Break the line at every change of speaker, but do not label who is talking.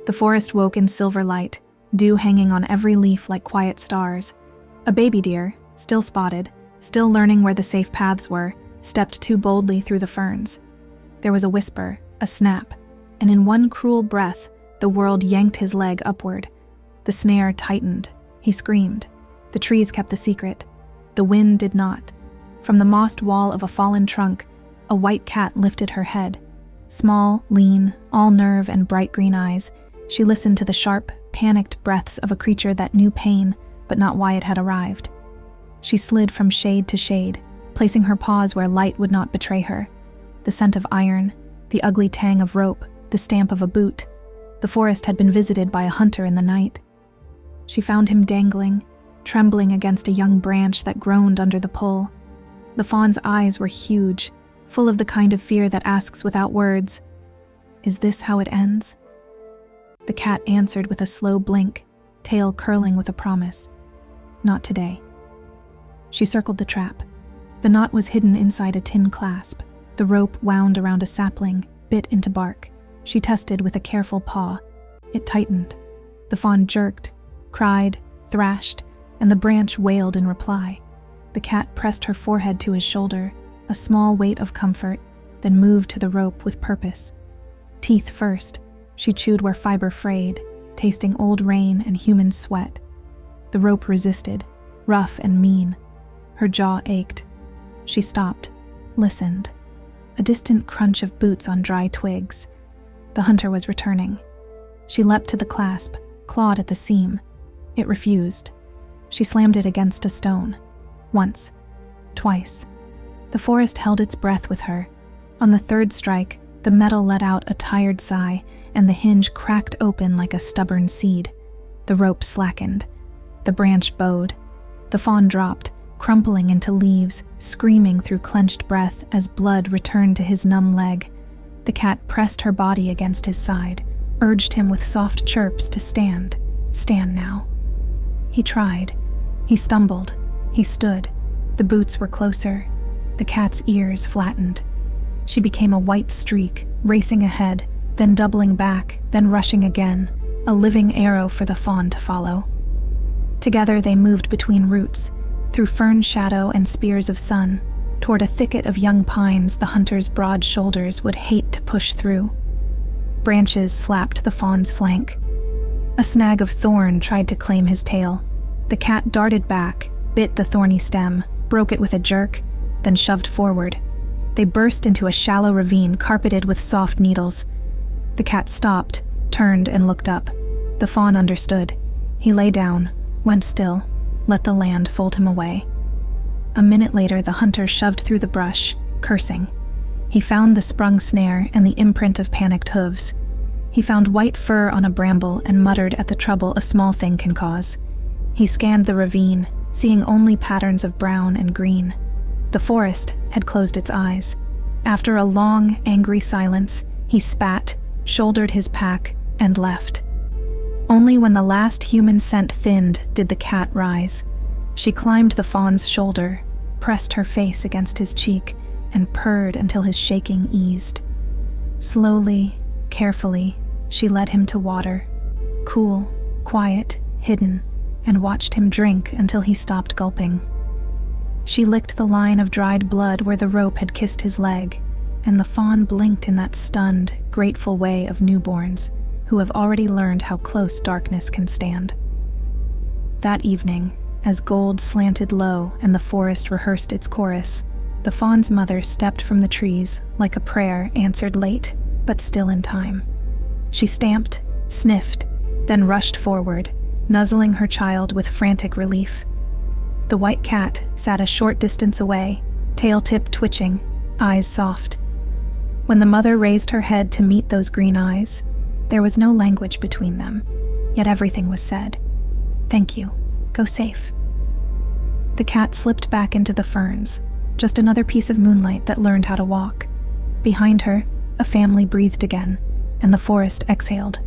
The forest woke in silver light, dew hanging on every leaf like quiet stars. A baby deer, still spotted, still learning where the safe paths were, stepped too boldly through the ferns. There was a whisper, a snap, and in one cruel breath, the world yanked his leg upward. The snare tightened. He screamed. The trees kept the secret. The wind did not. From the mossed wall of a fallen trunk, a white cat lifted her head. Small, lean, all nerve and bright green eyes, she listened to the sharp, panicked breaths of a creature that knew pain, but not why it had arrived. She slid from shade to shade, placing her paws where light would not betray her. The scent of iron, the ugly tang of rope, the stamp of a boot. The forest had been visited by a hunter in the night. She found him dangling, trembling against a young branch that groaned under the pull. The fawn's eyes were huge, full of the kind of fear that asks without words, "Is this how it ends?" The cat answered with a slow blink, tail curling with a promise. "Not today." She circled the trap. The knot was hidden inside a tin clasp. The rope wound around a sapling, bit into bark. She tested with a careful paw. It tightened. The fawn jerked, cried, thrashed, and the branch wailed in reply. The cat pressed her forehead to his shoulder, a small weight of comfort, then moved to the rope with purpose. Teeth first, she chewed where fiber frayed, tasting old rain and human sweat. The rope resisted, rough and mean. Her jaw ached. She stopped, listened. A distant crunch of boots on dry twigs. The hunter was returning. She leapt to the clasp, clawed at the seam. It refused. She slammed it against a stone. Once. Twice. The forest held its breath with her. On the third strike, the metal let out a tired sigh, and the hinge cracked open like a stubborn seed. The rope slackened. The branch bowed. The fawn dropped, crumpling into leaves, screaming through clenched breath as blood returned to his numb leg. The cat pressed her body against his side, urged him with soft chirps to stand. Stand now. He tried. He stumbled. He stood. The boots were closer. The cat's ears flattened. She became a white streak, racing ahead, then doubling back, then rushing again, a living arrow for the fawn to follow. Together they moved between roots, through fern shadow and spears of sun, toward a thicket of young pines the hunter's broad shoulders would hate to push through. Branches slapped the fawn's flank. A snag of thorn tried to claim his tail. The cat darted back, bit the thorny stem, broke it with a jerk, then shoved forward. They burst into a shallow ravine carpeted with soft needles. The cat stopped, turned, and looked up. The fawn understood. He lay down, went still, let the land fold him away. A minute later, the hunter shoved through the brush, cursing. He found the sprung snare and the imprint of panicked hooves. He found white fur on a bramble and muttered at the trouble a small thing can cause. He scanned the ravine, seeing only patterns of brown and green. The forest had closed its eyes. After a long, angry silence, he spat, shouldered his pack, and left. Only when the last human scent thinned did the cat rise. She climbed the fawn's shoulder, pressed her face against his cheek, and purred until his shaking eased. Slowly, carefully, she led him to water, cool, quiet, hidden, and watched him drink until he stopped gulping. She licked the line of dried blood where the rope had kissed his leg, and the fawn blinked in that stunned, grateful way of newborns who have already learned how close darkness can stand. That evening, as gold slanted low and the forest rehearsed its chorus, the fawn's mother stepped from the trees like a prayer answered late, but still in time. She stamped, sniffed, then rushed forward, nuzzling her child with frantic relief. The white cat sat a short distance away, tail tip twitching, eyes soft. When the mother raised her head to meet those green eyes, there was no language between them, yet everything was said. "Thank you. Go safe." The cat slipped back into the ferns, just another piece of moonlight that learned how to walk. Behind her, a family breathed again, and the forest exhaled.